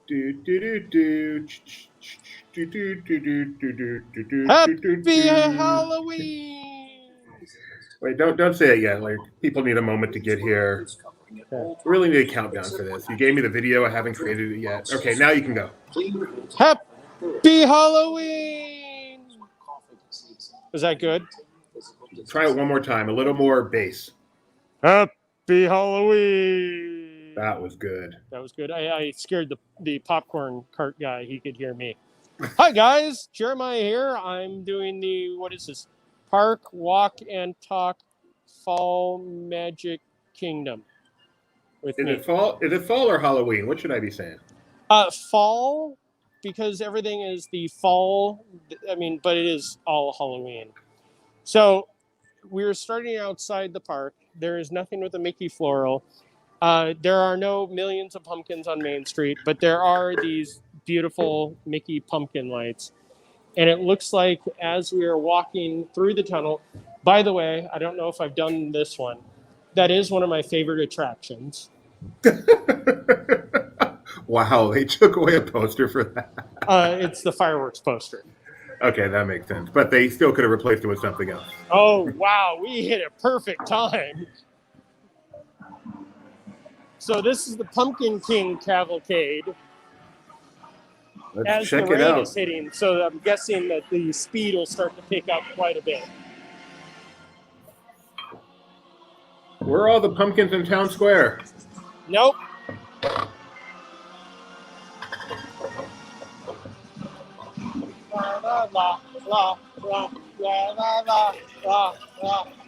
Do, do, do, do. Do, do, do, do, do, do, do, do, do, Happy do. Halloween! Wait, don't say it yet. Like people need a moment to get here. Okay. We really need a countdown for this. You gave me the video. I haven't created it yet. Okay, now you can go. Happy Halloween! Was that good? Try it one more time. A little more bass. Happy Halloween! That was good. That was good. I scared the popcorn cart guy. He could hear me. Hi, guys. Jeremiah here. I'm doing what is this? Park, Walk, and Talk Fall Magic Kingdom with Is me. it fall? Is it fall or Halloween? What should I be saying? Fall, because everything is the fall. I mean, but it is all Halloween. So we're starting outside the park. There is nothing with a Mickey floral. There are no millions of pumpkins on Main Street, but there are these beautiful Mickey pumpkin lights. And it looks like as we are walking through the tunnel, by the way, I don't know if I've done this one. That is one of my favorite attractions. Wow, they took away a poster for that. It's the fireworks poster. Okay, that makes sense. But they still could have replaced it with something else. Oh, wow, we hit a perfect time. So this is the Pumpkin King cavalcade. Let's As check the it rain out. is hitting, so I'm guessing that the speed will start to pick up quite a bit. Where are all the pumpkins in town square? Nope. La la la la la la la la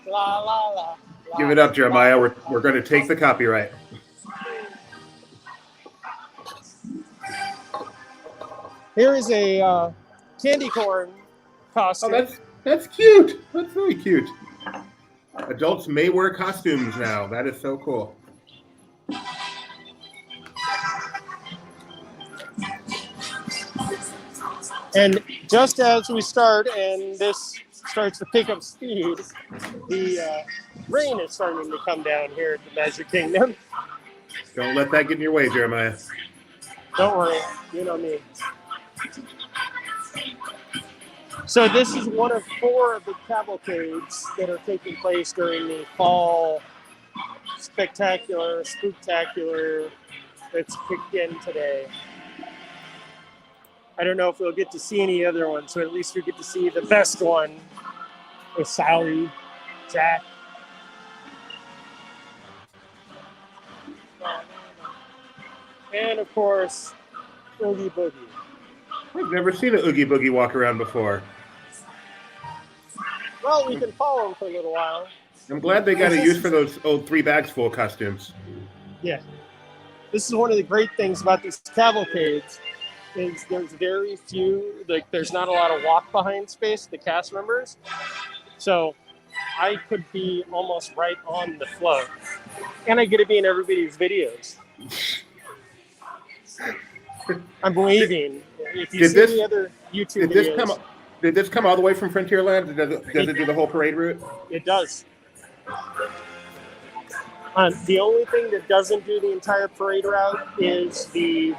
la la la. Give it up, Jeremiah. We're going to take the copyright. Here is a candy corn costume. Oh, that's cute. That's really cute. Adults may wear costumes now. That is so cool. And just as we start, and this starts to pick up speed, the rain is starting to come down here at the Magic Kingdom. Don't let that get in your way, Jeremiah. Don't worry, you know me. So this is one of 4 of the cavalcades that are taking place during the fall spectacular, spooktacular that's kicked in today. I don't know if we'll get to see any other ones, so at least we get to see the best one with Sally, Jack. And of course, Oogie Boogie. I've never seen an Oogie Boogie walk around before. Well, we can follow him for a little while. I'm glad they got a use for those old 3 bags full costumes. Yeah. This is one of the great things about these cavalcades is there's very few, like there's not a lot of walk behind space, the cast members. So I could be almost right on the float. And I get to be in everybody's videos. I'm waving. If you see any other YouTube videos. Did this come all the way from Frontierland? Does it do the whole parade route? It does. The only thing that doesn't do the entire parade route is the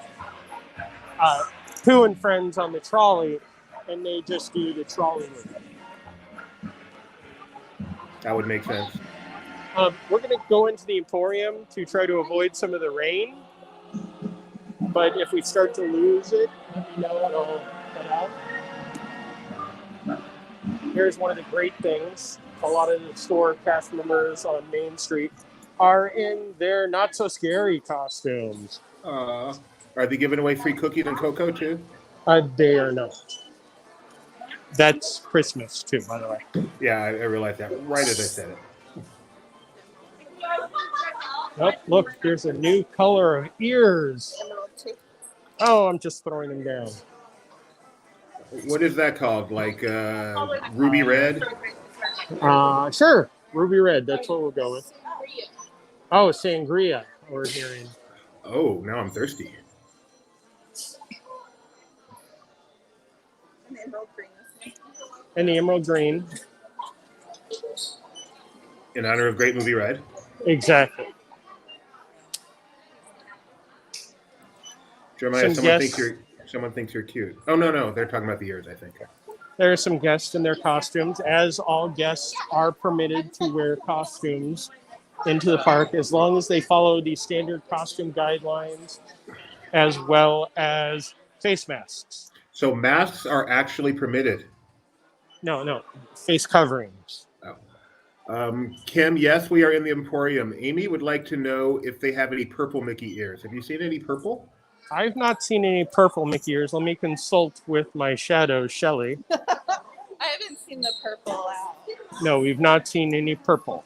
Pooh and Friends on the trolley, and they just do the trolley route. That would make sense. We're going to go into the Emporium to try to avoid some of the rain, but if we start to lose it, let me know, it'll cut out. Here's one of the great things. A lot of the store cast members on Main Street are in their not-so-scary costumes. Are they giving away free cookies and cocoa, too? They are not. That's Christmas, too, by the way. Yeah, I realized that right as I said it. Oh, look, there's a new color of ears. Oh, I'm just throwing them down. What is that called? Like ruby red? Sure. Ruby red. That's what we'll go with. Oh, sangria. We're hearing. Oh, now I'm thirsty. And the emerald green. In honor of Great Movie Red? Exactly. Jeremiah, some guests. someone thinks you're cute. Oh no, they're talking about the ears, I think. There are some guests in their costumes, as all guests are permitted to wear costumes into the park as long as they follow the standard costume guidelines as well as face masks. So masks are actually permitted. No, face coverings. Oh. Kim, yes, we are in the Emporium. Amy would like to know if they have any purple Mickey ears. Have you seen any purple? I've not seen any purple Mickey ears. Let me consult with my shadow, Shelly. I haven't seen the purple out. No, we've not seen any purple.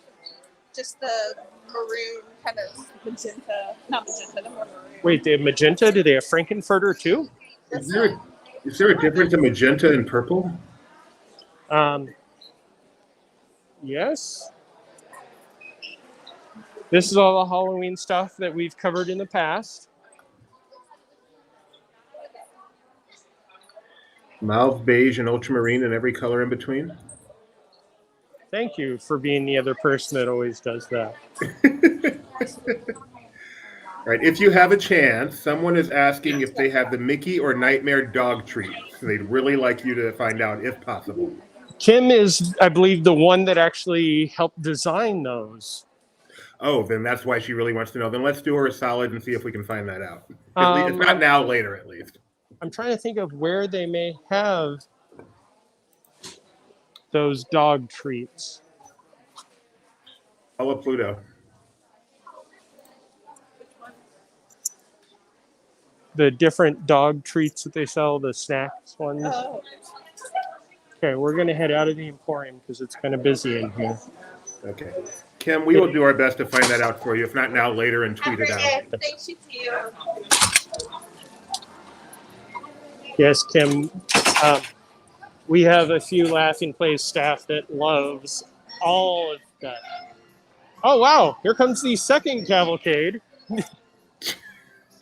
Just the maroon kind of magenta. Not magenta, the more maroon. Wait, they have magenta? Do they have Frankenfurter too? Is there a difference in magenta and purple? Yes. This is all the Halloween stuff that we've covered in the past. Mauve, beige, and ultramarine, and every color in between. Thank you for being the other person that always does that. Right. If you have a chance, someone is asking if they have the Mickey or Nightmare dog treats. They'd really like you to find out if possible. Kim is, I believe, the one that actually helped design those. Oh, then that's why she really wants to know. Then let's do her a solid and see if we can find that out. If not now, later at least. I'm trying to think of where they may have those dog treats. Hello, Pluto. The different dog treats that they sell, the snacks ones. Oh. Okay, we're going to head out of the Emporium because it's kind of busy in here. Okay. Kim, we will do our best to find that out for you. If not now, later, and tweet it out. Thank you too. Yes, Kim. We have a few Laughing Place staff that loves all of that. Oh, wow. Here comes the second cavalcade.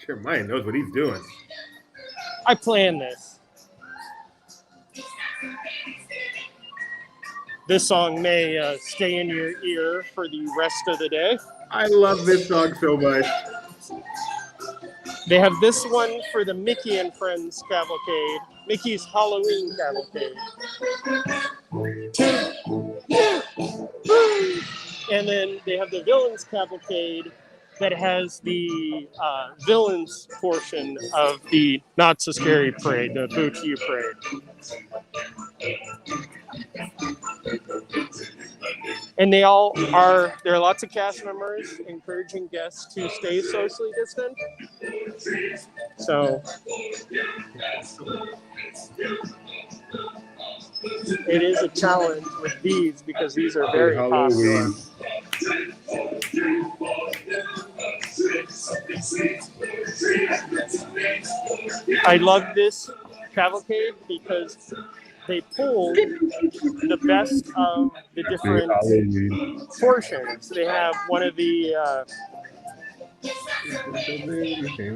Jeremiah knows what he's doing. I planned this. This song may stay in your ear for the rest of the day. I love this song so much. They have this one for the Mickey and Friends cavalcade, Mickey's Halloween cavalcade. And then they have the Villains cavalcade that has the villains portion of the Not So Scary parade, the Boo to You parade. And there are lots of cast members encouraging guests to stay socially distant. So it is a challenge with these because these are very popular. I love this cavalcade because they pulled the best of the different portions. They have one of the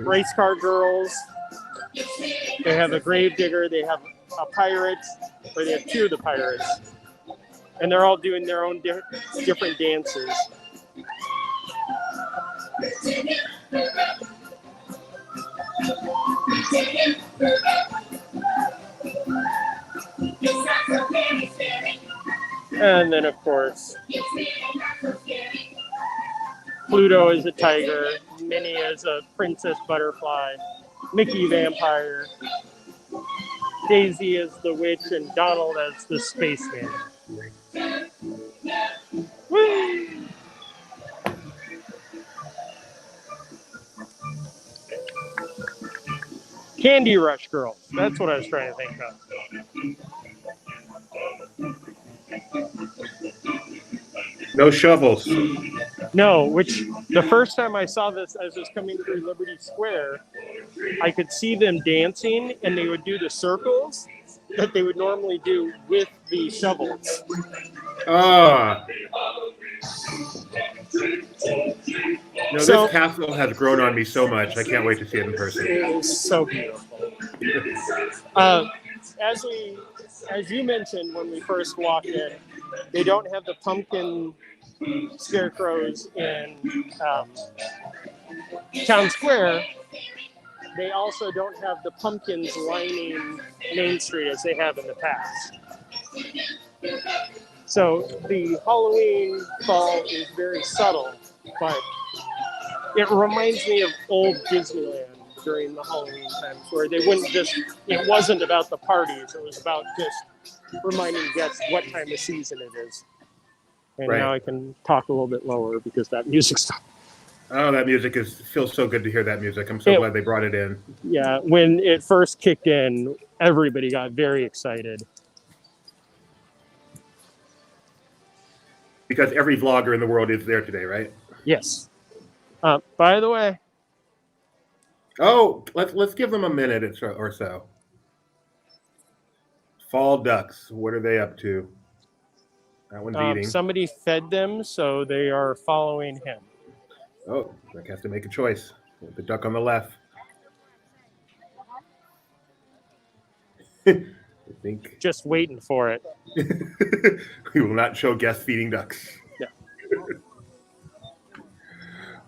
race car girls. They have a grave digger. They have a pirate, or they have two of the pirates. And they're all doing their own different dances. And then, of course, Pluto is a tiger, Minnie is a princess butterfly, Mickey vampire, Daisy is the witch, and Donald as the spaceman. Woo! Candy Rush Girls. That's what I was trying to think of. No shovels. No, which the first time I saw this as I was coming through Liberty Square, I could see them dancing and they would do the circles that they would normally do with the shovels. Ah. No, this castle has grown on me so much. I can't wait to see it in person. It is so beautiful. As you mentioned when we first walked in, they don't have the pumpkin scarecrows in Town Square, they also don't have the pumpkins lining Main Street as they have in the past. So the Halloween fall is very subtle, but it reminds me of old Disneyland during the Halloween times, where they wouldn't just, it wasn't about the parties, it was about just reminding guests what time of season it is. And Right. now I can talk a little bit lower because that music stopped. Oh, that music feels so good to hear that music. I'm so glad they brought it in. Yeah, when it first kicked in, everybody got very excited. Because every vlogger in the world is there today, right? Yes. By the way. Oh, let's give them a minute or so. Fall ducks. What are they up to? That one's eating. Somebody fed them, so they are following him. Oh, Rick has to make a choice. The duck on the left. I think. Just waiting for it. We will not show guests feeding ducks. Yeah.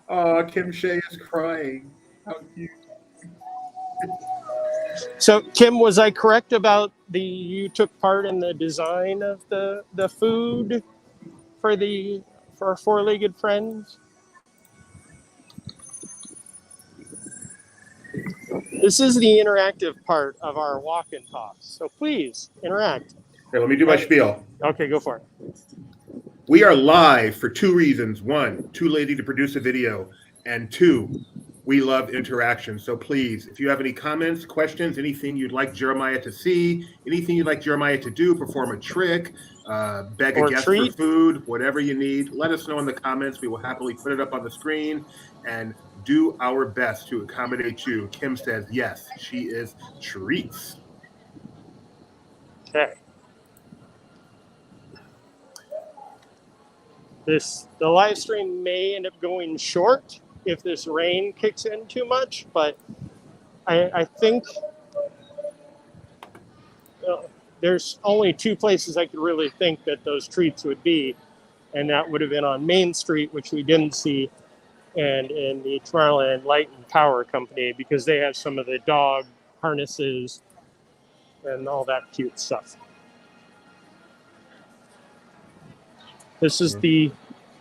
Oh, Kim Shea is crying. How cute. So, Kim, was I correct about you took part in the design of the food for our four-legged friends? This is the interactive part of our walk and talk, so please interact. Here, let me do my spiel. Okay, go for it. We are live for two reasons. One, too lazy to produce a video. And two, we love interaction. So please, if you have any comments, questions, anything you'd like Jeremiah to see, anything you'd like Jeremiah to do, perform a trick, beg a guest for food, whatever you need, let us know in the comments. We will happily put it up on the screen and do our best to accommodate you. Kim says yes, she is treats. Okay. The live stream may end up going short if this rain kicks in too much, but I think there's only two places I could really think that those treats would be, and that would have been on Main Street, which we didn't see, and in the Tomorrowland Light and Power Company, because they have some of the dog harnesses and all that cute stuff. This is the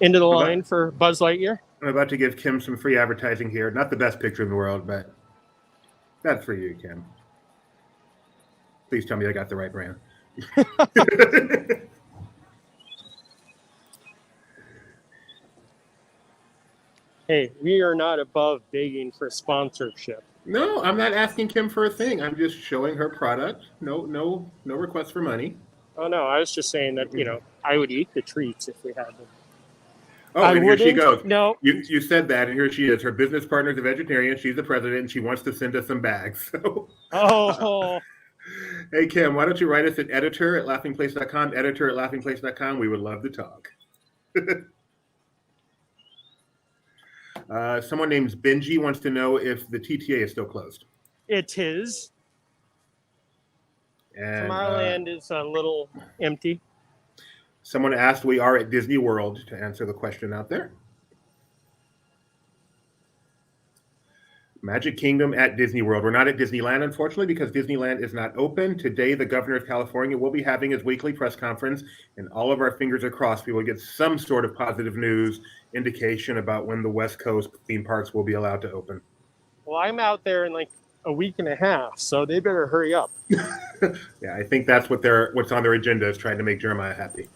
end of the line for Buzz Lightyear. I'm about to give Kim some free advertising here. Not the best picture in the world, but that's for you, Kim. Please tell me I got the right brand. Hey, we are not above begging for sponsorship. No, I'm not asking Kim for a thing. I'm just showing her product. No requests for money. Oh no, I was just saying that, I would eat the treats if we had them. Oh, and here she goes. No. You said that, and here she is. Her business partner is a vegetarian. She's the president, and she wants to send us some bags. So. Oh. Hey, Kim, why don't you write us at editor@laughingplace.com, editor@laughingplace.com. We would love to talk. Someone named Benji wants to know if the TTA is still closed. It is. And Tomorrowland is a little empty. Someone asked, we are at Disney World, to answer the question out there. Magic Kingdom at Disney World. We're not at Disneyland, unfortunately, because Disneyland is not open. Today, the governor of California will be having his weekly press conference, and all of our fingers are crossed. We will get some sort of positive news indication about when the West Coast theme parks will be allowed to open. Well, I'm out there in like a week and a half, so they better hurry up. Yeah, I think that's what's on their agenda, is trying to make Jeremiah happy.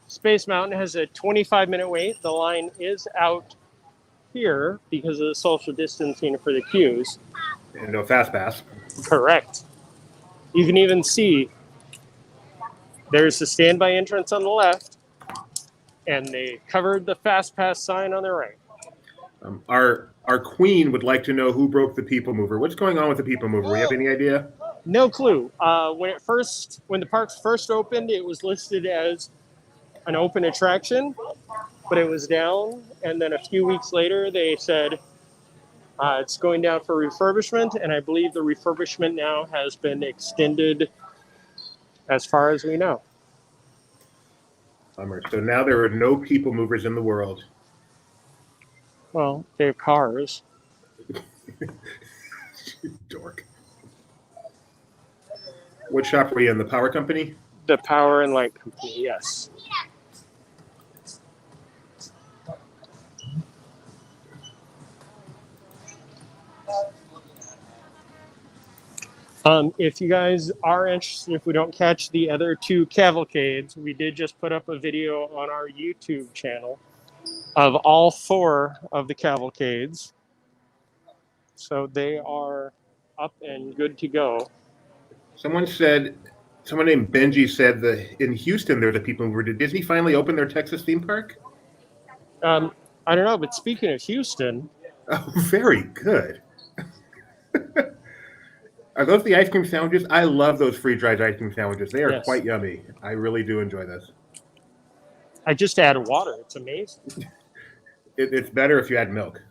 Space Mountain has a 25-minute wait. The line is out here because of the social distancing for the queues. And no fast pass. Correct. You can even see there's the standby entrance on the left, and they covered the fast pass sign on the right. Our queen would like to know who broke the People Mover. What's going on with the People Mover? We have any idea? No clue. When the parks first opened, it was listed as an open attraction, but it was down. And then a few weeks later, they said it's going down for refurbishment. And I believe the refurbishment now has been extended as far as we know. Bummer. So now there are no People Movers in the world. Well, they have cars. Dork. What shop were you in? The power company? The Power and Light Company, yes. If you guys are interested, if we don't catch the other two cavalcades, we did just put up a video on our YouTube channel of all 4 of the cavalcades. So they are up and good to go. Someone named Benji said that in Houston there's a people mover. Did Disney finally open their Texas theme park? I don't know, but speaking of Houston. Oh, very good. Are those the ice cream sandwiches? I love those freeze-dried ice cream sandwiches. They are quite yummy. I really do enjoy this. I just added water. It's amazing. It's better if you add milk.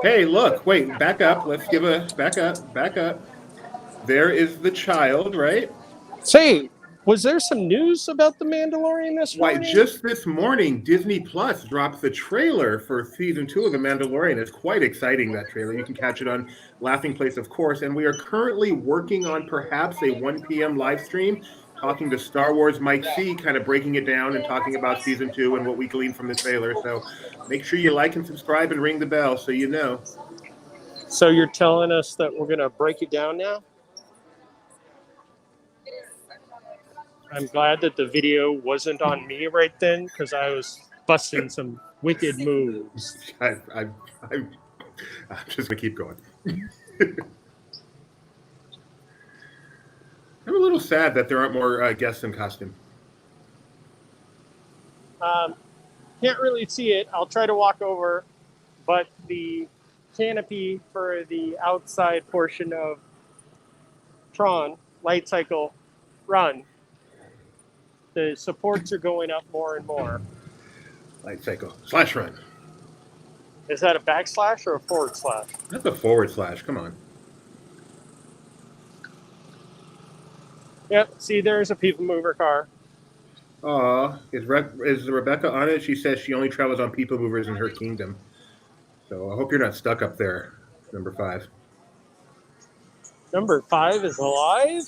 Hey, look. Wait, back up. Let's give a back up. There is the child, right? Say, was there some news about The Mandalorian this morning? Why, just this morning, Disney Plus dropped the trailer for season 2 of The Mandalorian. It's quite exciting, that trailer. You can catch it on Laughing Place, of course. And we are currently working on perhaps a 1 p.m. live stream, talking to Star Wars Mike C, kind of breaking it down and talking about season 2 and what we gleaned from the trailer. So make sure you like and subscribe and ring the bell so you know. So you're telling us that we're going to break it down now? I'm glad that the video wasn't on me right then, because I was busting some wicked moves. I'm just going to keep going. I'm a little sad that there aren't more guests in costume. Can't really see it. I'll try to walk over, but the canopy for the outside portion of Tron, Light Cycle Run, the supports are going up more and more. Light Cycle / Run. Is that a backslash or a forward slash? That's a forward slash. Come on. Yep. See, there's a people mover car. Aw, is Rebecca on it? She says she only travels on people movers in her kingdom. So I hope you're not stuck up there, number 5. Number 5 is alive?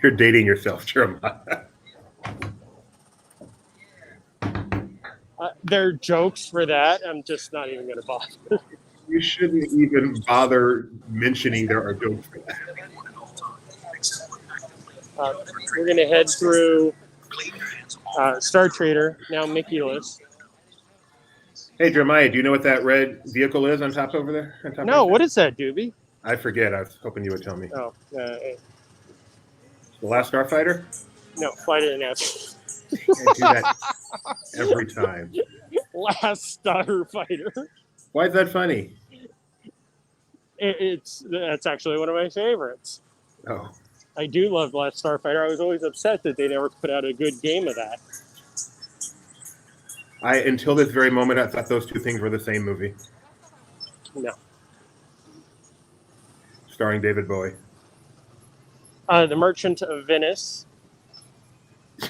You're dating yourself, Jeremiah. There are jokes for that. I'm just not even going to bother. You shouldn't even bother mentioning there are jokes for that. We're going to head through Star Trader, now Mickey-less. Hey, Jeremiah, do you know what that red vehicle is on top over there? No, what is that, Doobie? I forget. I was hoping you would tell me. Oh, The Last Starfighter? No, Flight of the National. I do that every time. Last Starfighter. Why is that funny? That's actually one of my favorites. Oh. I do love Last Starfighter. I was always upset that they never put out a good game of that. Until this very moment, I thought those two things were the same movie. No. Starring David Bowie. The Merchant of Venice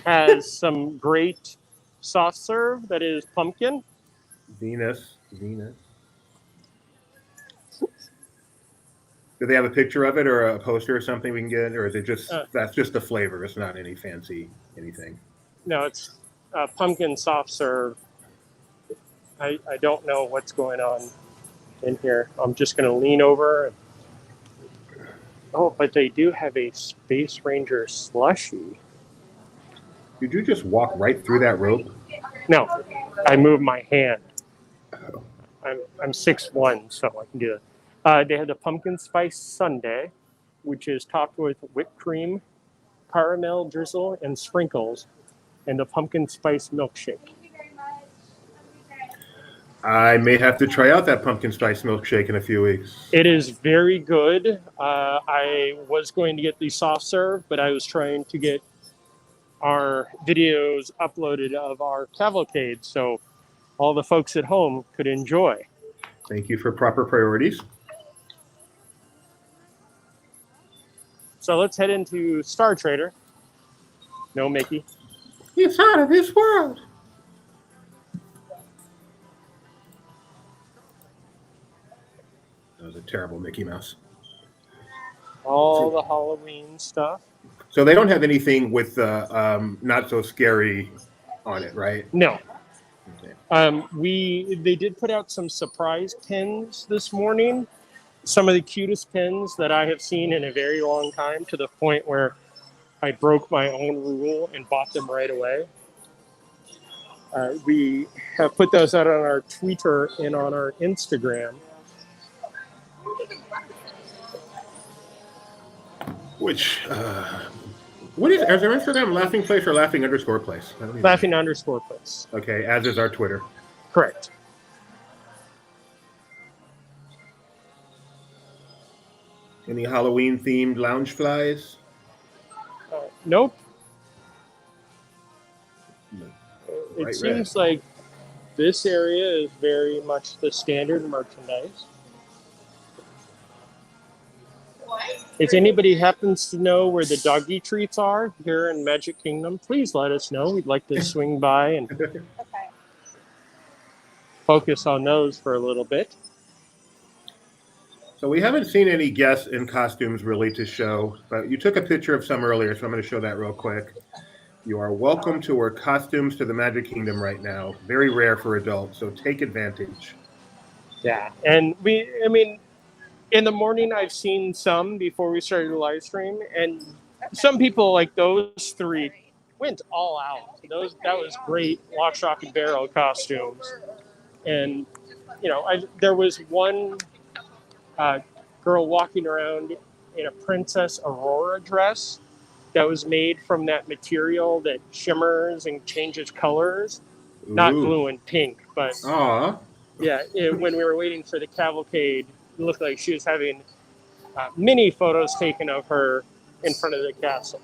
has some great soft serve that is pumpkin. Venus. Do they have a picture of it or a poster or something we can get? Or is it just, that's just the flavor? It's not any fancy anything. No, it's pumpkin soft serve. I don't know what's going on in here. I'm just going to lean over. Oh, but they do have a Space Ranger slushie. Did you just walk right through that rope? No, I moved my hand. Oh. I'm 6'1", so I can do that. They have the pumpkin spice sundae, which is topped with whipped cream, caramel drizzle, and sprinkles, and the pumpkin spice milkshake. I may have to try out that pumpkin spice milkshake in a few weeks. It is very good. I was going to get the soft serve, but I was trying to get our videos uploaded of our cavalcade so all the folks at home could enjoy. Thank you for proper priorities. So let's head into Star Trader. No Mickey. It's out of this world. terrible Mickey Mouse. All the Halloween stuff. So they don't have anything with not so scary on it, right? No. Okay. They did put out some surprise pins this morning. Some of the cutest pins that I have seen in a very long time, to the point where I broke my own rule and bought them right away. We have put those out on our Twitter and on our Instagram. Which, what is their Instagram? Laughing Place or Laughing _ Place? I don't even Laughing know. _ Place. Okay, as is our Twitter. Correct. Any Halloween themed lounge flies? Nope. No. It Bright seems like this area is very much the standard merchandise. If anybody happens to know where the doggy treats are here in Magic Kingdom, please let us know. We'd like to swing by and Okay. focus on those for a little bit. So we haven't seen any guests in costumes really to show, but you took a picture of some earlier, so I'm going to show that real quick. You are welcome to wear costumes to the Magic Kingdom right now. Very rare for adults, so take advantage. Yeah. And in the morning, I've seen some before we started the live stream, and some people, like those three, went all out. That was great lock, shock, and barrel costumes. And, there was one girl walking around in a Princess Aurora dress that was made from that material that shimmers and changes colors. Not Ooh. blue and pink, but Aw. yeah, when we were waiting for the cavalcade, it looked like she was having many photos taken of her in front of the castle.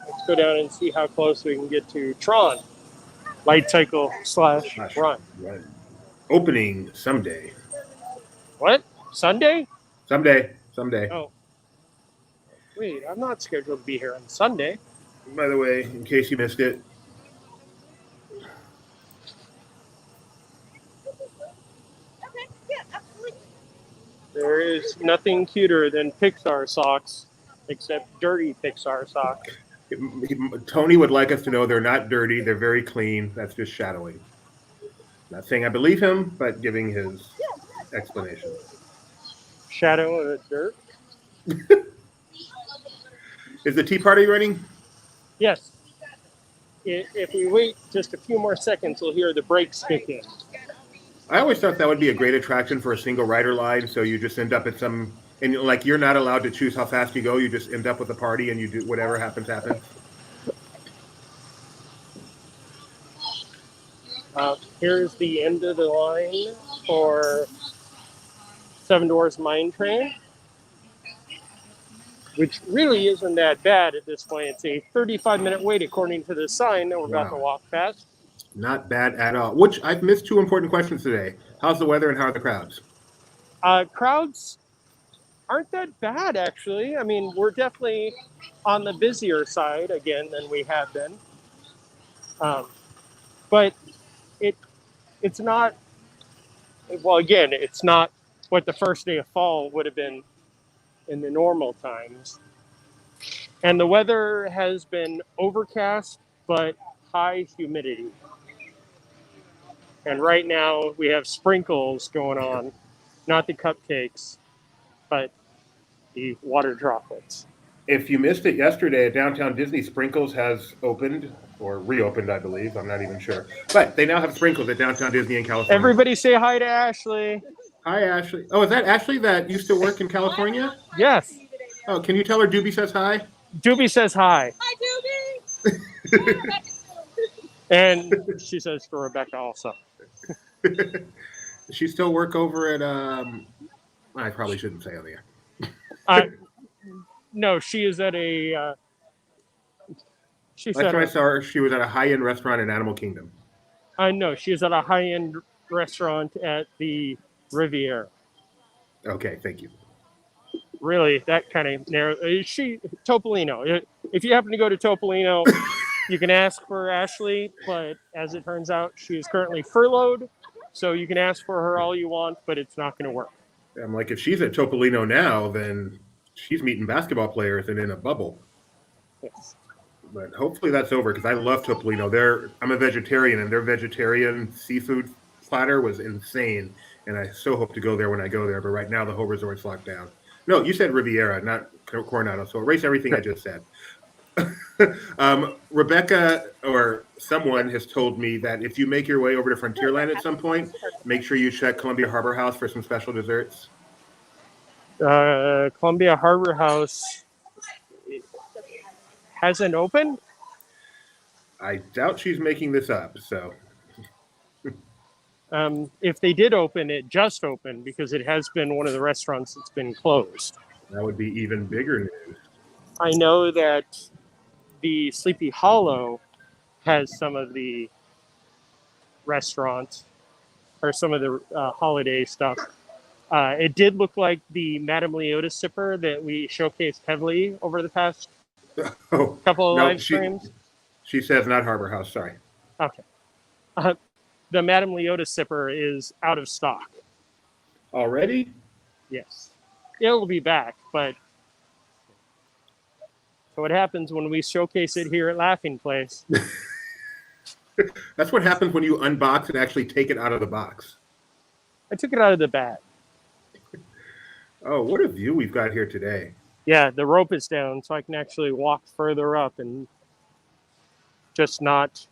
Let's go down and see how close we can get to Tron. Light cycle / run. Right. Opening someday. What? Sunday? Someday. Oh. Wait, I'm not scheduled to be here on Sunday. By the way, in case you missed it, Okay. Yeah, absolutely. There is nothing cuter than Pixar socks, except dirty Pixar socks. Tony would like us to know they're not dirty. They're very clean. That's just shadowing. Not saying I believe him, but giving his explanation. Shadow in the dirt? Is the tea party running? Yes. If we wait just a few more seconds, we'll hear the brakes kick in. I always thought that would be a great attraction for a single rider line. So you just end up at some, and like you're not allowed to choose how fast you go. You just end up with a party and you do whatever happens. Here's the end of the line for Seven Dwarfs Mine Train, which really isn't that bad at this point. It's a 35-minute wait according to the sign that we're about to walk past. Not bad at all. Which I've missed two important questions today. How's the weather and how are the crowds? Crowds aren't that bad, actually. I mean, we're definitely on the busier side again than we have been. But it's not, well, again, it's not what the first day of fall would have been in the normal times. And the weather has been overcast, but high humidity. And right now we have sprinkles going on, not the cupcakes, but the water droplets. If you missed it yesterday at Downtown Disney, Sprinkles has opened or reopened, I believe. I'm not even sure. But they now have Sprinkles at Downtown Disney in California. Everybody say hi to Ashley. Hi, Ashley. Oh, is that Ashley that used to work in California? Yes. Oh, can you tell her Doobie says hi? Doobie says hi. Hi, Doobie. And she says to Rebecca also. Does she still work over at, I probably shouldn't say on the air. No, she is at a, Last time I saw her, she was at a high-end restaurant in Animal Kingdom. No, she is at a high-end restaurant at the Riviera. Okay, thank you. really that kind of narrow. Topolino. If you happen to go to Topolino, you can ask for Ashley, but as it turns out, she is currently furloughed, so you can ask for her all you want, but it's not going to work. I'm like, if she's at Topolino now, then she's meeting basketball players and in a bubble. Yes. But hopefully that's over because I love Topolino. I'm a vegetarian, and their vegetarian seafood platter was insane. And I so hope to go there when I go there. But right now, the whole resort's locked down. No, you said Riviera, not Coronado. So erase everything I just said. Rebecca or someone has told me that if you make your way over to Frontierland at some point, make sure you check Columbia Harbor House for some special desserts. Columbia Harbor House hasn't opened? I doubt she's making this up. So, if they did open, it just opened because it has been one of the restaurants that's been closed. That would be even bigger news. I know that the Sleepy Hollow has some of the restaurants or some of the holiday stuff. It did look like the Madame Leota sipper that we showcased heavily over the past couple of live streams. She says not Harbor House, sorry. Okay. The Madame Leota sipper is out of stock. Already? Yes. It'll be back, but so what happens when we showcase it here at Laughing Place? That's what happens when you unbox and actually take it out of the box. I took it out of the bag. Oh, what a view we've got here today. Yeah, the rope is down, so I can actually walk further up and just not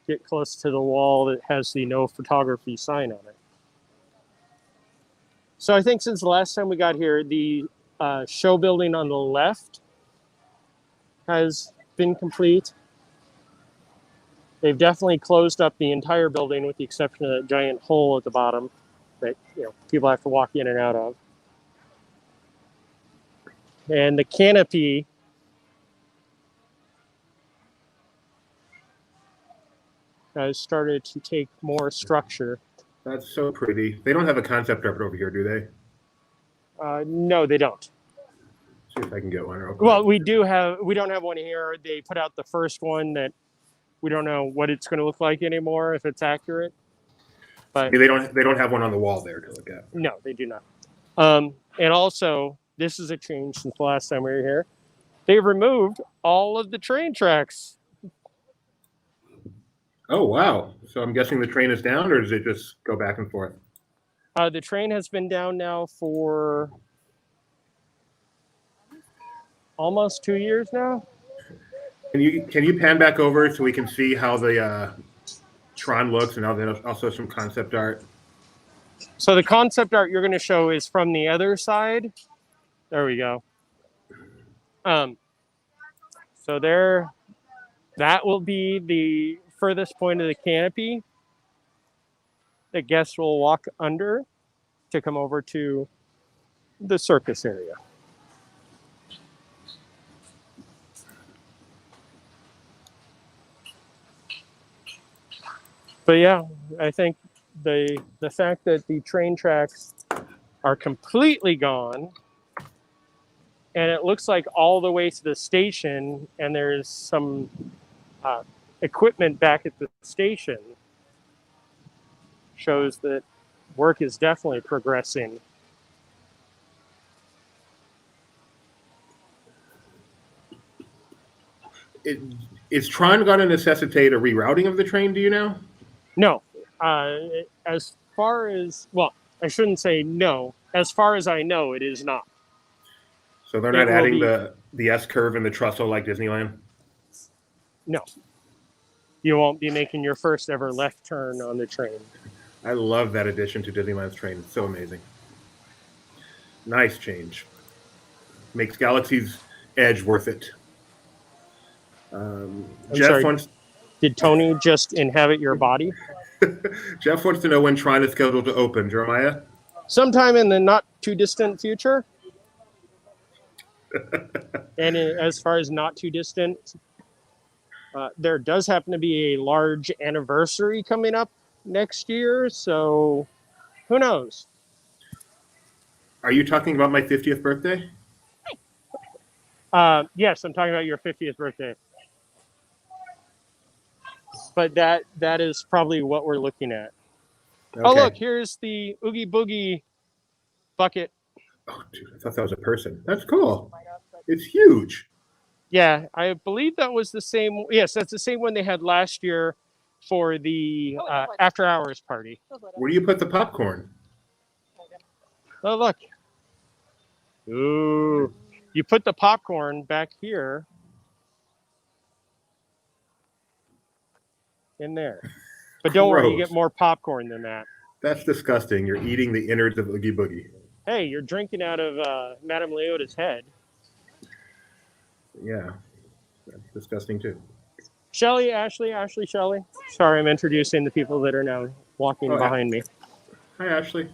get close to the wall that has the no photography sign on it. So I think since the last time we got here, the show building on the left has been complete. They've definitely closed up the entire building with the exception of that giant hole at the bottom that people have to walk in and out of. And the canopy has started to take more structure. That's so pretty. They don't have a concept art over here, do they? No, they don't. See if I can get one. Real quick. Well, we don't have one here. They put out the first one that we don't know what it's going to look like anymore, if it's accurate. But they don't have one on the wall there to look at. No, they do not. And also, this is a change since the last time we were here. They removed all of the train tracks. Oh, wow. So I'm guessing the train is down, or does it just go back and forth? The train has been down now for almost 2 years now. Can you pan back over so we can see how the Tron looks, and also some concept art? So the concept art you're going to show is from the other side. There we go. So there, that will be the furthest point of the canopy that guests will walk under to come over to the circus area. But yeah, I think the fact that the train tracks are completely gone, and it looks like all the way to the station, and there's some equipment back at the station, shows that work is definitely progressing. Is Tron going to necessitate a rerouting of the train, do you know? No. As far as, well, I shouldn't say no. As far as I know, it is not. So they're not adding the S-curve and the trestle like Disneyland? No. You won't be making your first ever left turn on the train. I love that addition to Disneyland's train. It's so amazing. Nice change. Makes Galaxy's Edge worth it. Jeff wants... Did Tony just inhabit your body? Jeff wants to know when Tron is scheduled to open. Jeremiah? Sometime in the not too distant future. And as far as not too distant, there does happen to be a large anniversary coming up next year. So who knows? Are you talking about my 50th birthday? Yes, I'm talking about your 50th birthday. But that is probably what we're looking at. Okay. Oh, look, here's the Oogie Boogie bucket. Oh, dude, I thought that was a person. That's cool. It's huge. Yeah, I believe that was the same. Yes, that's the same one they had last year for the after hours party. Where do you put the popcorn? Oh, look. Ooh. You put the popcorn back here in there. But don't worry, you Gross. get more popcorn than that. That's disgusting. You're eating the innards of Oogie Boogie. Hey, you're drinking out of Madame Leota's head. Yeah, that's disgusting too. Shelly, Ashley, Shelly. Sorry, I'm introducing the people that are now walking behind me. Hi, Ashley.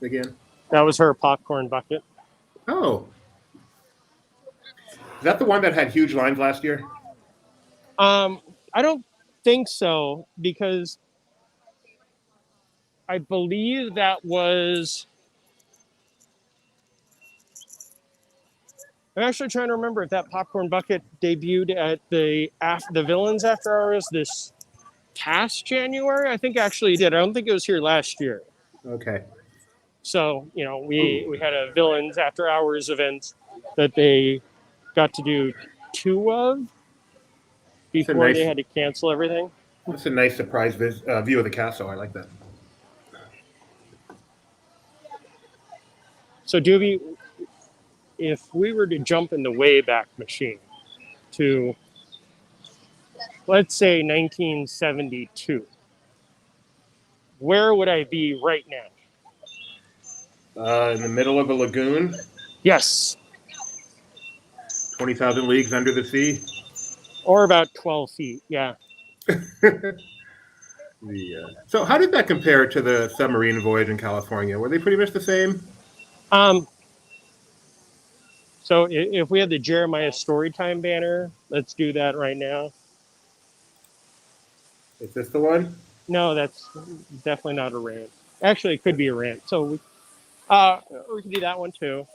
Again. That was her popcorn bucket. Oh. Is that the one that had huge lines last year? I don't think so, because I believe that was. I'm actually trying to remember if that popcorn bucket debuted at the Villains After Hours this past January. I think actually it did. I don't think it was here last year. Okay. So, we had a Villains After Hours event that they got to do 2 of before they had to cancel everything. That's a nice surprise view of the castle. I like that. So, Doobie, if we were to jump in the Wayback Machine to, let's say, 1972, where would I be right now? In the middle of a lagoon, Yes. 20,000 leagues under the sea. Or about 12 feet, yeah. So how did that compare to the submarine voyage in California? Were they pretty much the same? So if we have the Jeremiah Storytime banner, let's do that right now. Is this the one? No, that's definitely not a rant. Actually, it could be a rant. So we can do that one too.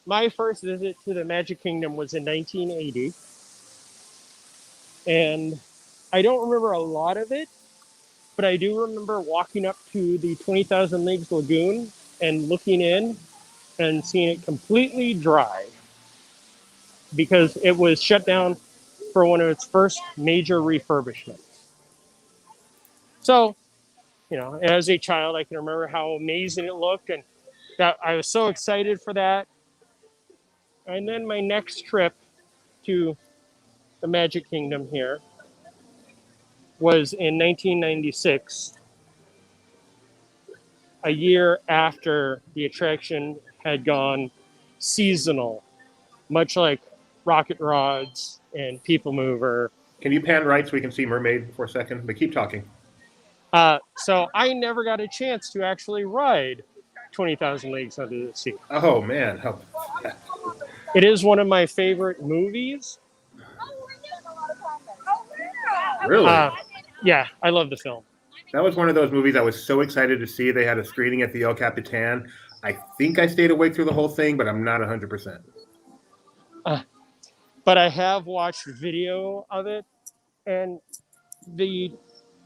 My first visit to the Magic Kingdom was in 1980. And I don't remember a lot of it, but I do remember walking up to the 20,000 Leagues Lagoon and looking in and seeing it completely dry because it was shut down for one of its first major refurbishments. So, as a child, I can remember how amazing it looked, and that I was so excited for that. And then my next trip to the Magic Kingdom here was in 1996, a year after the attraction had gone seasonal, much like Rocket Rods and People Mover. Can you pan right so we can see Mermaid for a second? But keep talking. So I never got a chance to actually ride 20,000 Leagues Under the Sea. Oh, man. It is one of my favorite movies. Really? Yeah, I love the film. That was one of those movies I was so excited to see. They had a screening at the El Capitan. I think I stayed awake through the whole thing, but I'm not 100%. But I have watched video of it, and the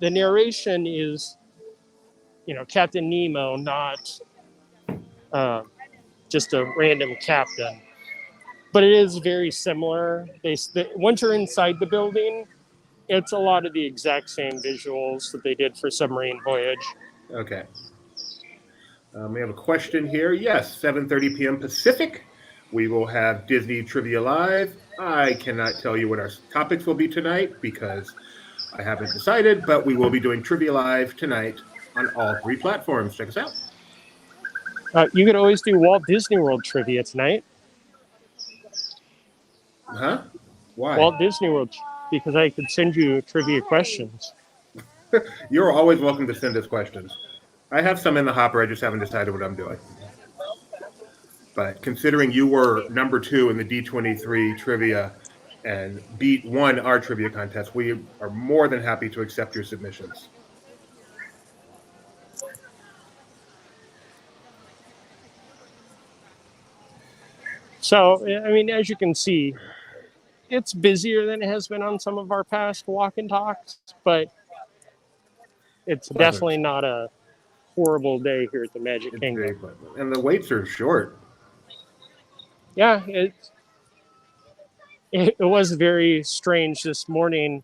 narration is, Captain Nemo, not just a random captain. But it is very similar. Once you're inside the building, it's a lot of the exact same visuals that they did for Submarine Voyage. Okay. We have a question here. Yes, 7:30 p.m. Pacific. We will have Disney Trivia Live. I cannot tell you what our topics will be tonight because I haven't decided, but we will be doing Trivia Live tonight on all 3 platforms. Check us out. You could always do Walt Disney World trivia tonight. Huh? Why? Walt Disney World, because I could send you trivia questions. You're always welcome to send us questions. I have some in the hopper. I just haven't decided what I'm doing. But considering you were number 2 in the D23 trivia and won our trivia contest, we are more than happy to accept your submissions. So, I mean, as you can see, it's busier than it has been on some of our past walk and talks, but it's Pleasant. definitely not a horrible day here at the Magic It's Kingdom. very pleasant. And the waits are short. Yeah, it was very strange this morning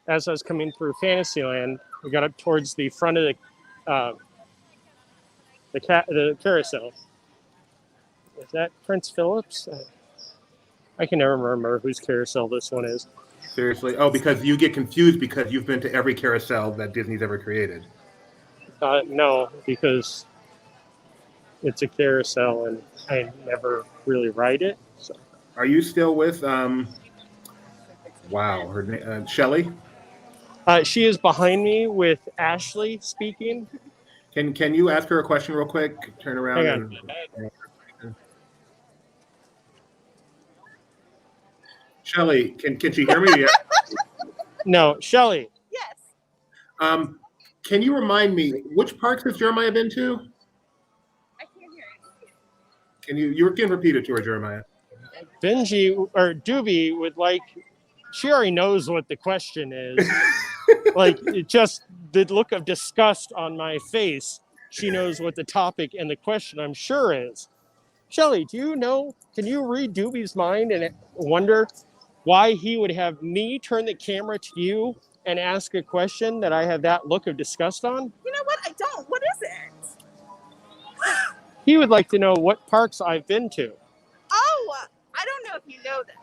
as I was coming through Fantasyland. We got up towards the front of the carousel. Is that Prince Philip's? I can never remember whose carousel this one is. Seriously. Oh, because you get confused because you've been to every carousel that Disney's ever created. No, because it's a carousel and I never really ride it. So. Are you still with wow, her name Shelly? She is behind me with Ashley speaking. Can you ask her a question real quick? Turn around Hang on. and Shelly, can she hear me? Yeah. No, Shelly. Yes. Can you remind me which parks has Jeremiah been to? I can't hear you. Can you can repeat it to her, Jeremiah? Benji or Doobie would like. She already knows what the question is. Like it just the look of disgust on my face. She knows what the topic and the question I'm sure is. Shelly, do you know? Can you read Doobie's mind and wonder why he would have me turn the camera to you and ask a question that I have that look of disgust on? You know what? I don't. What is it? He would like to know what parks I've been to. Oh, I don't know if you know this,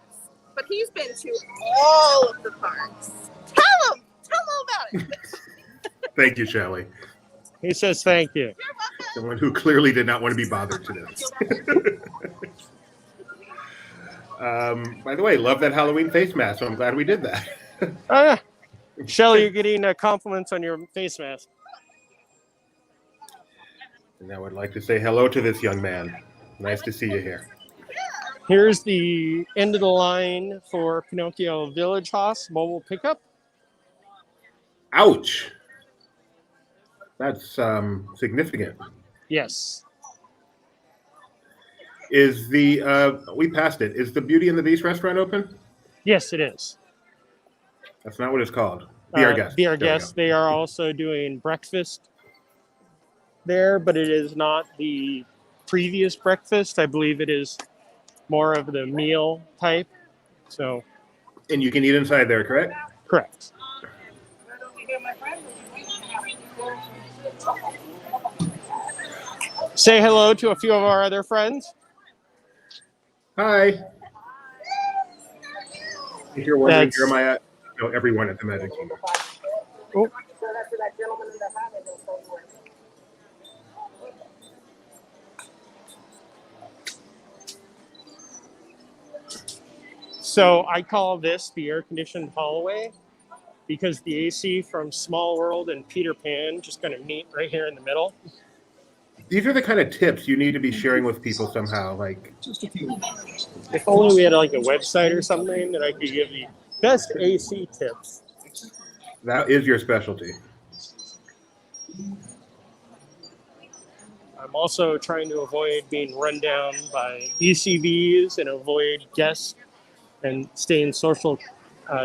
but he's been to all of the parks. Tell him all about it. Thank you, Shelly. He says thank you. Someone who clearly did not want to be bothered to this. By the way, love that Halloween face mask, so I'm glad we did that. Oh, yeah. Shelly, you're getting compliments on your face mask. And I would like to say hello to this young man. Nice to see you here. Here's the end of the line for Pinocchio Village House mobile pickup. Ouch. That's significant. Yes. Is the we passed it? Is the Beauty and the Beast restaurant open? Yes, it is. That's not what it's called. Be our guest. Be our There we guest. go. They are also doing breakfast there, but it is not the previous breakfast. I believe it is more of the meal type. So, And you can eat inside there, correct? correct. Say hello to a few of our other friends. Hi. If you're wondering, That's- Jeremiah, I know everyone at the Magic Kingdom. Oh. So I call this the air-conditioned hallway because the AC from Small World and Peter Pan just kind of meet right here in the middle. These are the kind of tips you need to be sharing with people somehow. Like, If only we had like a website or something that I could give the best AC tips. that is your specialty. I'm also trying to avoid being run down by ECVs and avoid guests and staying social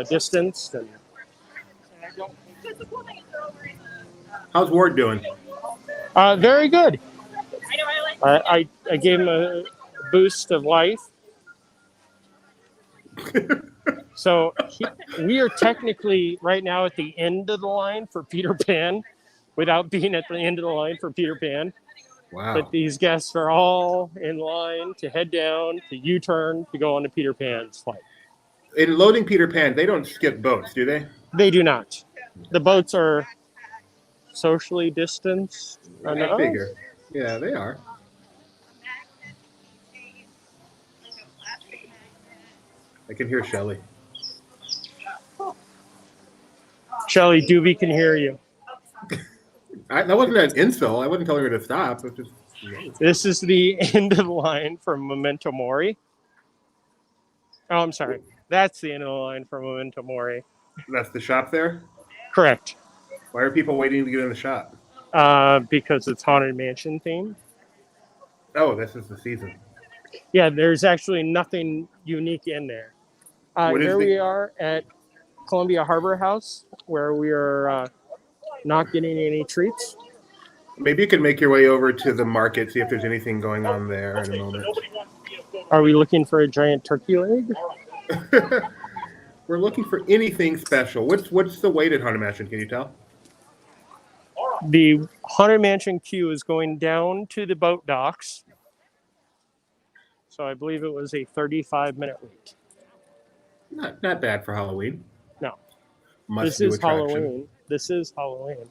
distance. And How's Ward doing? very good. I gave him a boost of life. So we are technically right now at the end of the line for Peter Pan without being at the end of the line for Peter Pan. Wow. But these guests are all in line to head down, to U-turn, to go on to Peter Pan's flight. In loading Peter Pan, they don't skip boats, do they? They do not. The boats are socially distanced. I figure. Yeah, they are. I can hear Shelly. Shelly, Doobie can hear you. That wasn't an insult. I wasn't telling her to stop. It was just, This is the end of the line for Memento Mori. Oh, I'm sorry. That's the end of the line for Memento Mori. that's the shop there? Correct. Why are people waiting to get in the shop? Because it's Haunted Mansion themed. Oh, this is the season. Yeah, there's actually nothing unique in there. Here we are at Columbia Harbor House, where we are not getting any treats. Maybe you could make your way over to the market, see if there's anything going on there in a moment. Are we looking for a giant turkey leg? We're looking for anything special. What's the weight at Haunted Mansion? Can you tell? The Haunted Mansion queue is going down to the boat docks. So I believe it was a 35-minute wait. Not bad for Halloween. No. Must this is attraction. Halloween. This is Halloween.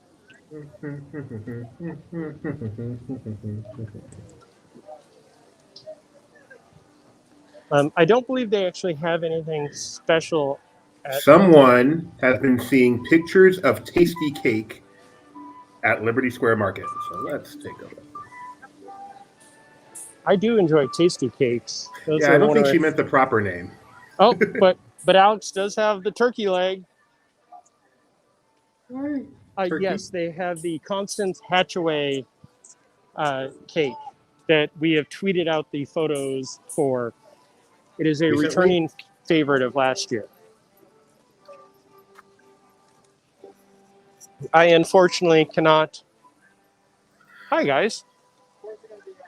I don't believe they actually have anything special. Someone has been seeing pictures of tasty cake at Liberty Square Market. So let's take a look. I do enjoy tasty cakes. I don't think she meant the proper name. Oh, but Alex does have the turkey leg. Yes, they have the Constance Hatchaway cake that we have tweeted out the photos for. It is a returning favorite of last year. I unfortunately cannot. Hi, guys.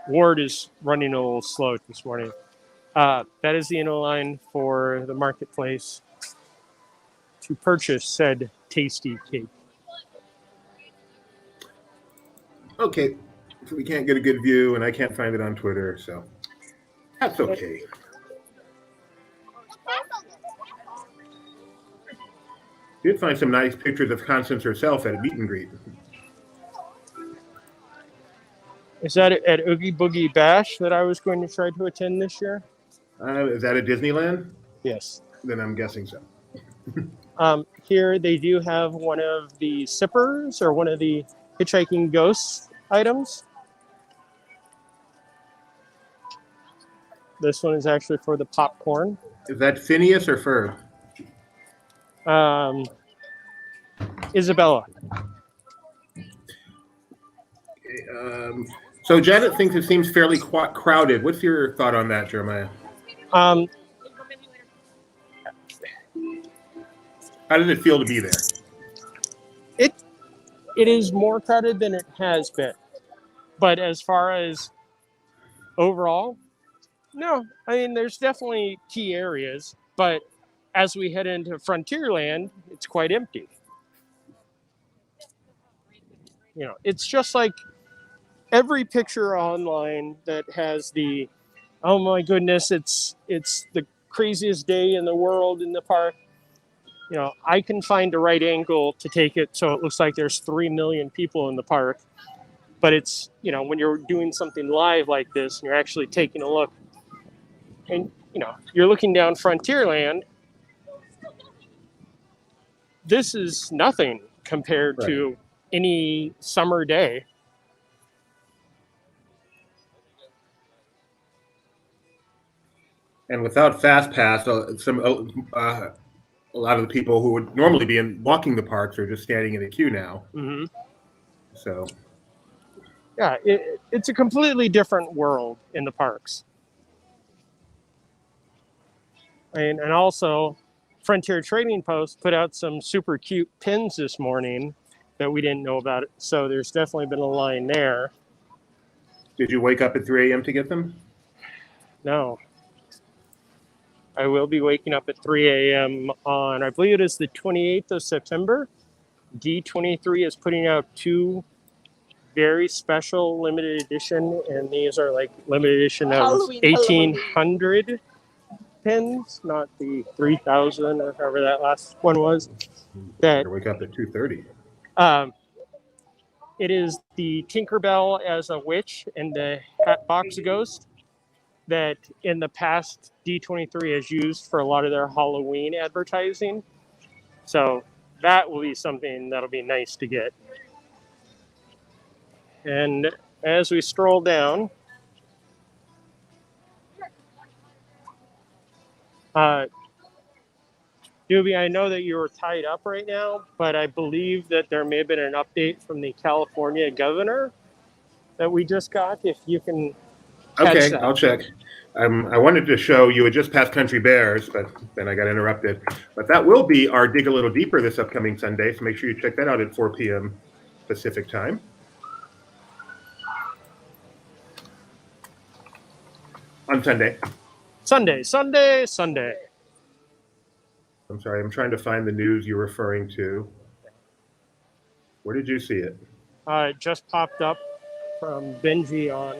Ward is running a little slow this morning. That is the inner line for the marketplace to purchase said tasty cake. Okay, so we can't get a good view, and I can't find it on Twitter, so that's okay. Did find some nice pictures of Constance herself at a meet and greet. Is that at Oogie Boogie Bash that I was going to try to attend this year? Is that at Disneyland? Yes. Then I'm guessing so. Here they do have one of the sippers or one of the hitchhiking ghosts items. This one is actually for the popcorn. Is that Phineas or Ferb? Isabella. So Janet thinks it seems fairly crowded. What's your thought on that, Jeremiah? How does it feel to be there? It is more crowded than it has been. But as far as overall, no. I mean, there's definitely key areas, but as we head into Frontierland, it's quite empty. You know, it's just like every picture online that has the, oh my goodness, it's the craziest day in the world in the park. You know, I can find the right angle to take it so it looks like there's 3 million people in the park. But it's, you know, when you're doing something live like this and you're actually taking a look and, you know, you're looking down Frontierland, this is nothing compared to any summer day. And without Fast Pass, a lot of the people who would normally be walking the parks are just standing in a queue now. Mm-hmm. So, yeah, it's a completely different world in the parks. And also, Frontier Trading Post put out some super cute pins this morning that we didn't know about. So there's definitely been a line there. Did you wake up at 3 a.m. to get them? No. I will be waking up at 3 a.m. on, I believe it is the 28th of September. D23 is putting out 2 very special limited edition, and these are like limited edition of 1,800 pins, not the 3,000 or however that last one was. That wake up at 2:30. It is the Tinkerbell as a witch and the Hatbox Ghost that in the past D23 has used for a lot of their Halloween advertising. So that will be something that'll be nice to get. And as we stroll down, Doobie, I know that you were tied up right now, but I believe that there may have been an update from the California governor that we just got. If you can catch that. I'll check. I wanted to show you had just passed Country Bears, but then I got interrupted. But that will be our Dig a Little Deeper this upcoming Sunday, so make sure you check that out at 4 p.m. Pacific time. On Sunday. Sunday. I'm sorry, I'm trying to find the news you're referring to. Where did you see it? It just popped up from Benji on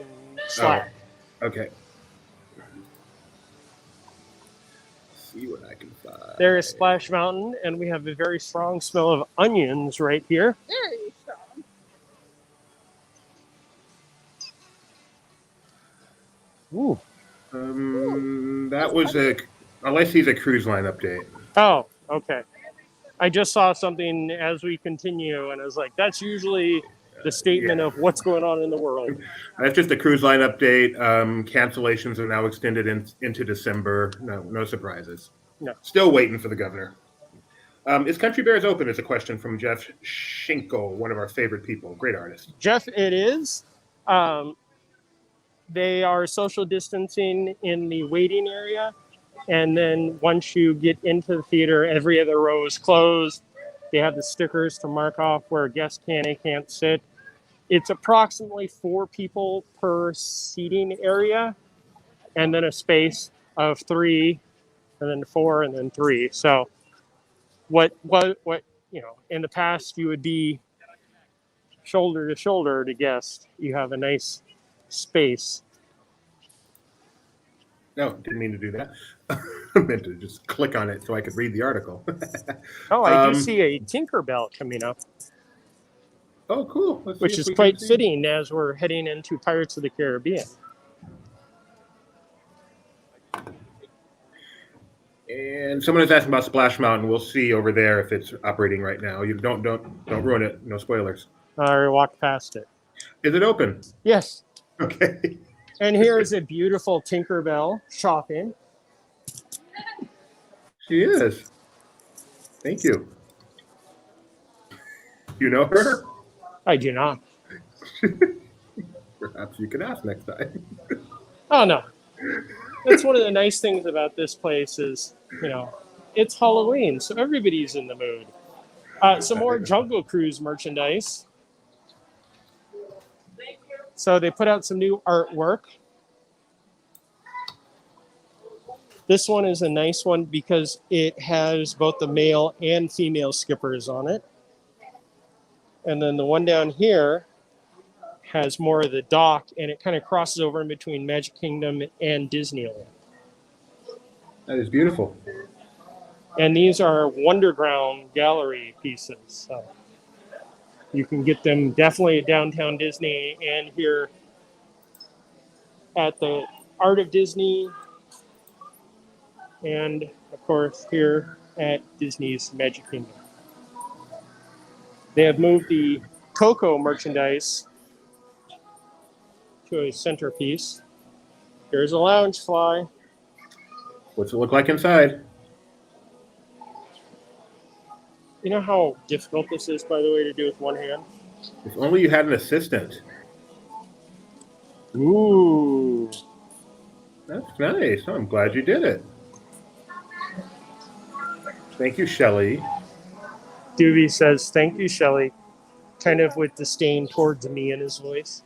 Slack. Oh, okay. See what I can find. There is Splash Mountain, and we have a very strong smell of onions right here. Very strong. Ooh. That was unless he's a cruise line update. Oh, okay. I just saw something as we continue, and I was like, that's usually the statement of what's going on in the world. That's just a cruise line update. Cancellations are now extended into December. No surprises. No. Still waiting for the governor. Is Country Bears open? Is a question from Jeff Schinkel, one of our favorite people. Great artist. Jeff, it is. They are social distancing in the waiting area. And then once you get into the theater, every other row is closed. They have the stickers to mark off where guests can and can't sit. It's approximately 4 people per seating area, and then a space of 3, and then 4, and then 3. So what in the past you would be shoulder to shoulder to guests. You have a nice space. No, didn't mean to do that. I meant to just click on it so I could read the article. Oh, I do see a Tinkerbell coming up. Oh, cool. Which is quite fitting as we're heading into Pirates of the Caribbean. And someone is asking about Splash Mountain. We'll see over there if it's operating right now. You don't ruin it. No spoilers. I already walked past it. Is it open? Yes. Okay. And here's a beautiful Tinkerbell shopping. She is. Thank you. You know her? I do not. Perhaps you can ask next time. Oh, no. That's one of the nice things about this place is, it's Halloween, so everybody's in the mood. Some more Jungle Cruise merchandise. So they put out some new artwork. This one is a nice one because it has both the male and female skippers on it. And then the one down here has more of the dock, and it kind of crosses over in between Magic Kingdom and Disneyland. That is beautiful. And these are Wonderground gallery pieces. So you can get them definitely at Downtown Disney and here at the Art of Disney. And, of course, here at Disney's Magic Kingdom. They have moved the Coco merchandise to a centerpiece. Here's a Loungefly. What's it look like inside? You know how difficult this is, by the way, to do with one hand? If only you had an assistant. Ooh. That's nice. I'm glad you did it. Thank you, Shelley. Doobie says, thank you, Shelley, kind of with disdain towards me in his voice.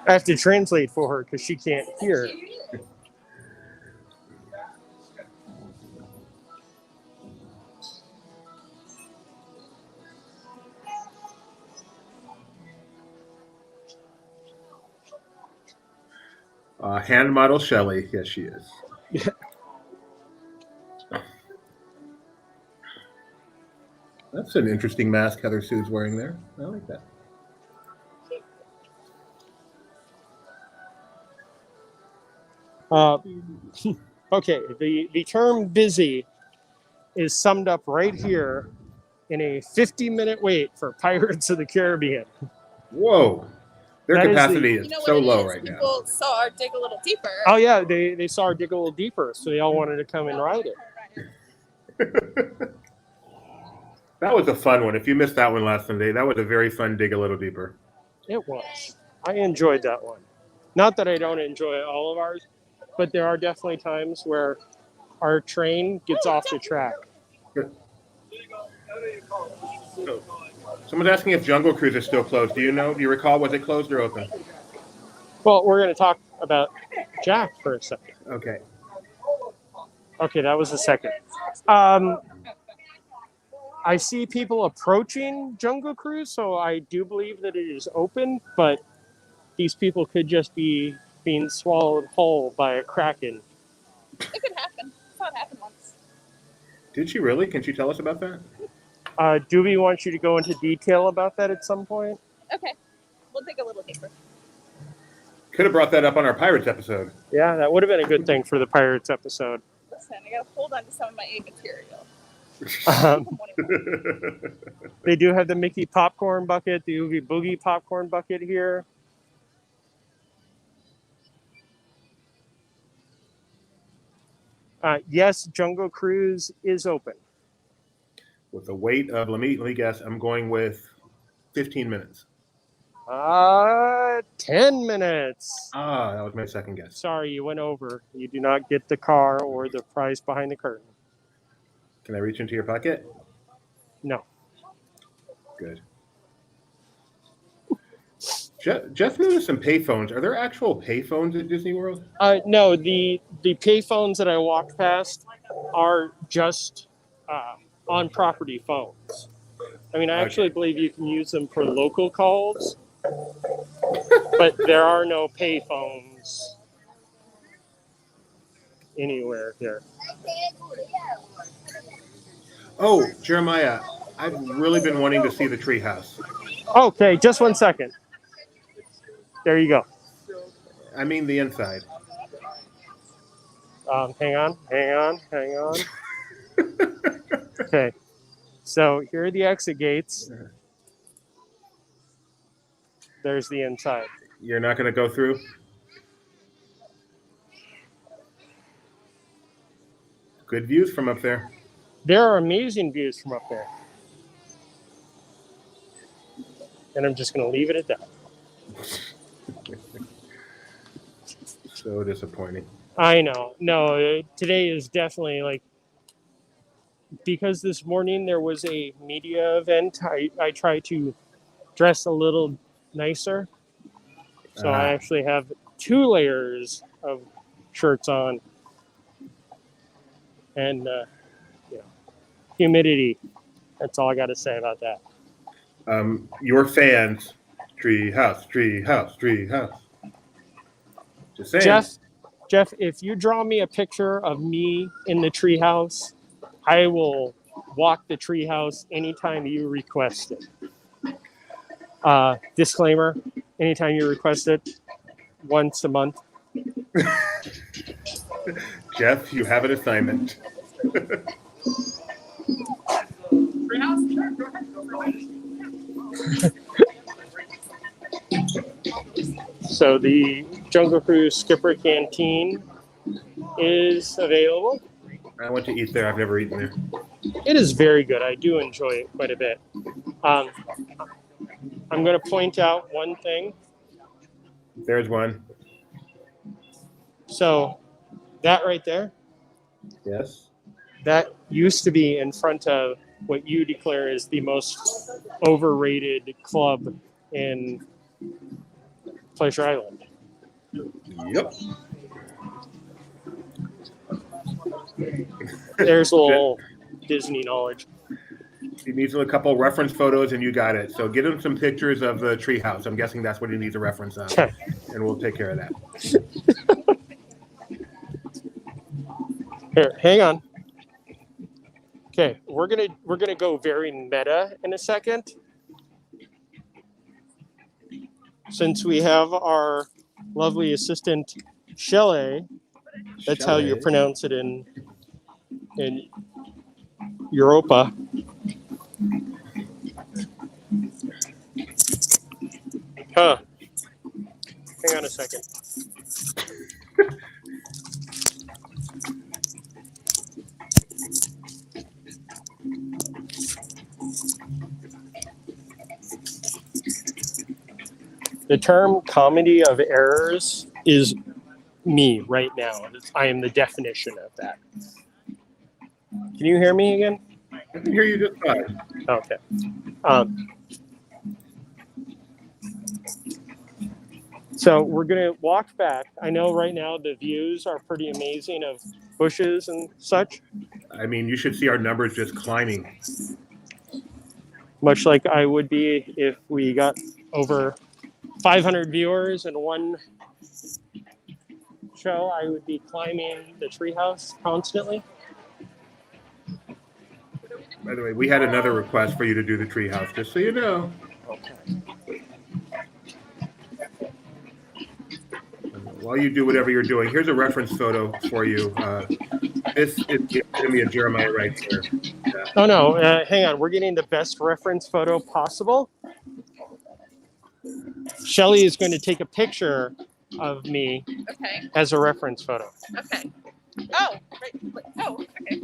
I have to translate for her because she can't hear. Hand model Shelley. Yes, she is. Yeah. That's an interesting mask Heather Sue's wearing there. I like that. Okay, the term busy is summed up right here in a 50-minute wait for Pirates of the Caribbean. Whoa. Their That is capacity is, so low right now. People saw our Dig a Little Deeper. Oh, yeah, they saw our Dig a Little Deeper, so they all wanted to come and ride it. That was a fun one. If you missed that one last Sunday, that was a very fun Dig a Little Deeper. It was. I enjoyed that one. Not that I don't enjoy all of ours, but there are definitely times where our train gets off the track. So, someone's asking if Jungle Cruise is still closed. Do you know? Do you recall? Was it closed or open? Well, we're going to talk about Jack for a second. Okay. Okay, that was a second. I see people approaching Jungle Cruise, so I do believe that it is open, but these people could just be being swallowed whole by a kraken. It could happen. I saw it happen once. Did she really? Can she tell us about that? Doobie wants you to go into detail about that at some point. Okay. We'll dig a little deeper. Could have brought that up on our Pirates episode. Yeah, that would have been a good thing for the Pirates episode. Listen, I gotta hold on to some of my A material. They do have the Mickey popcorn bucket, the Oogie Boogie popcorn bucket here. Yes, Jungle Cruise is open. With a wait of, let me guess, I'm going with 15 minutes. 10 minutes. That was my second guess. Sorry, you went over. You do not get the car or the prize behind the curtain. Can I reach into your pocket? No. Good. Jeff noticed some payphones. Are there actual payphones at Disney World? No, the payphones that I walked past are just on-property phones. I mean, I actually believe you can use them for local calls, but there are no payphones anywhere here. Oh, Jeremiah, I've really been wanting to see the treehouse. Okay, just 1 second. There you go. I mean the inside. Hang on. Okay, so here are the exit gates. There's the inside. You're not going to go through? Good views from up there. There are amazing views from up there. And I'm just going to leave it at that. So disappointing. I know. No, today is definitely because this morning there was a media event, I try to dress a little nicer. So I actually have 2 layers of shirts on. And, humidity. That's all I got to say about that. Your fans, treehouse. Just saying. Jeff, if you draw me a picture of me in the treehouse, I will walk the treehouse anytime you request it. Disclaimer, anytime you request it, once a month. Jeff, you have an assignment. So the Jungle Cruise Skipper Canteen is available. I went to eat there. I've never eaten there. It is very good. I do enjoy it quite a bit. I'm going to point out one thing. There's one. So that right there, Yes. that used to be in front of what you declare is the most overrated club in Pleasure Island. Yep. There's a little Disney knowledge. He needs a couple reference photos, and you got it. So get him some pictures of the treehouse. I'm guessing that's what he needs a reference on, and we'll take care of that. Here, hang on. Okay, we're gonna go very meta in a second. Since we have our lovely assistant Shelley, that's how you pronounce it in Europa. Huh. Hang on a second. The term comedy of errors is me right now. I am the definition of that. Can you hear me again? I can hear you just fine. Okay. So we're going to walk back. I know right now the views are pretty amazing of bushes and such. I mean, you should see our numbers just climbing. Much like I would be if we got over 500 viewers in one show, I would be climbing the treehouse constantly. By the way, we had another request for you to do the treehouse, just so you know. Okay. While you do whatever you're doing, here's a reference photo for you. This is giving me a Jeremiah right here. Oh no, hang on. We're getting the best reference photo possible. Shelly is going to take a picture of me as a reference photo. Okay. Oh, right. Oh, okay.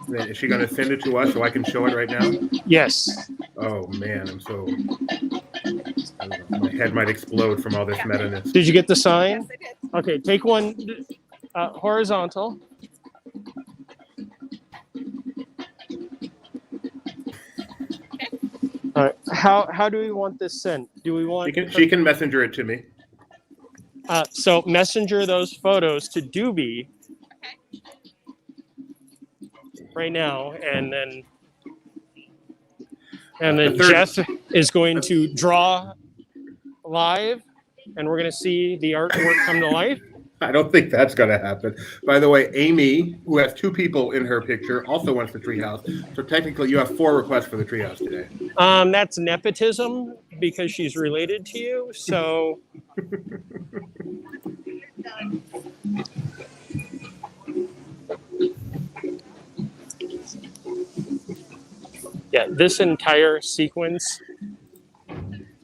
Then is she going to send it to us so I can show it right now? Yes. Oh man, I'm so. I don't know, my head might explode from all this meta-ness. Did you get the sign? Yes, I did. Okay, take one horizontal. All right. How do we want this sent? Do we want? She can messenger it to me. So messenger those photos to Doobie right now, and then Jeff is going to draw live, and we're going to see the artwork come to life. I don't think that's going to happen. By the way, Amy, who has 2 people in her picture, also wants the treehouse. So technically, you have 4 requests for the treehouse today. That's nepotism because she's related to you. So. Yeah, this entire sequence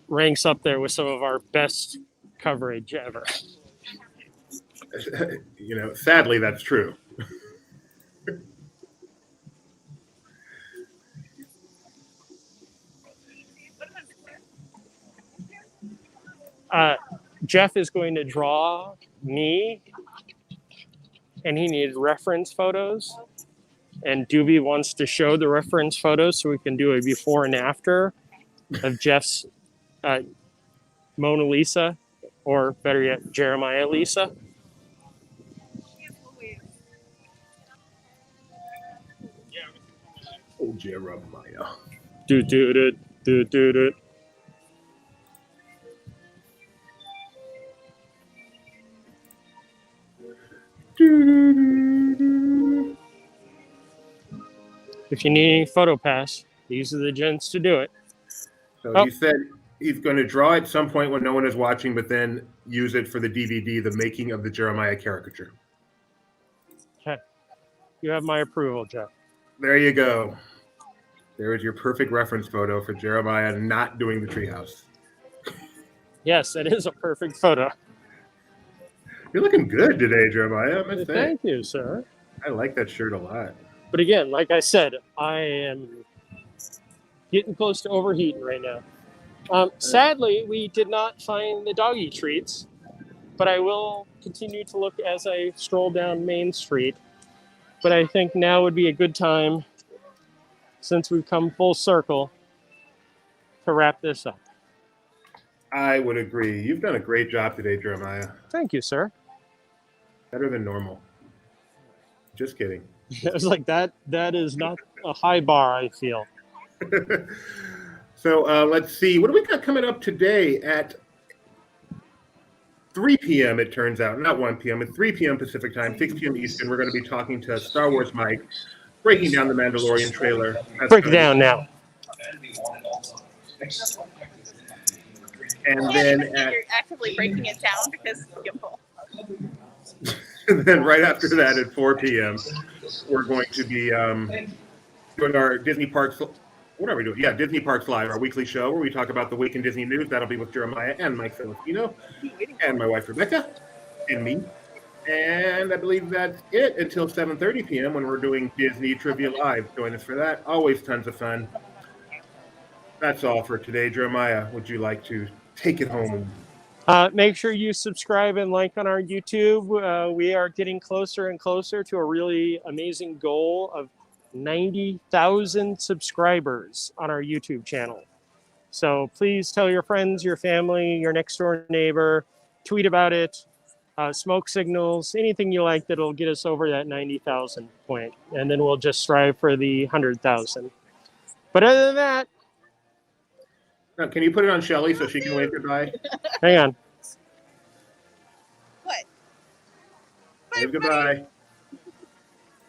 ranks up there with some of our best coverage ever. You know, sadly, that's true. Jeff is going to draw me, and he needs reference photos. And Doobie wants to show the reference photos so we can do a before and after of Jeff's Mona Lisa, or better yet, Jeremiah Lisa. Oh, Jeremiah. Do. If you need any photo pass, these are the gents to do it. So he said he's going to draw at some point when no one is watching, but then use it for the DVD, the making of the Jeremiah caricature. Okay. You have my approval, Jeff. There you go. There is your perfect reference photo for Jeremiah not doing the treehouse. Yes, it is a perfect photo. You're looking good today, Jeremiah. I must say. Thank you, sir. I like that shirt a lot. But again, like I said, I am getting close to overheating right now. Sadly, we did not find the doggy treats, but I will continue to look as I stroll down Main Street. But I think now would be a good time, since we've come full circle, to wrap this up. I would agree. You've done a great job today, Jeremiah. Thank you, sir. Better than normal. Just kidding. It was like that. That is not a high bar, I feel. So let's see. What do we got coming up today at 3 p.m., it turns out. Not 1 p.m. At 3 p.m. Pacific time, 6 p.m. Eastern. We're going to be talking to Star Wars Mike, breaking down the Mandalorian trailer. Break it down now. And then you're actively breaking it down because you're full. And then right after that at 4 p.m., we're going to be doing our Disney Parks. What are we doing? Yeah, Disney Parks Live, our weekly show where we talk about the week in Disney news. That'll be with Jeremiah and Mike Filipino and my wife Rebecca and me. And I believe that's it until 7:30 p.m. when we're doing Disney Trivia Live. Join us for that. Always tons of fun. That's all for today. Jeremiah, would you like to Take it home. Make sure you subscribe and like on our YouTube. We are getting closer and closer to a really amazing goal of 90,000 subscribers on our YouTube channel. So please tell your friends, your family, your next door neighbor, tweet about it, smoke signals, anything you like that'll get us over that 90,000 point. And then we'll just strive for the 100,000. But other than that, Now, can you put it on Shelly so she can wave goodbye? hang on. What? Wave goodbye.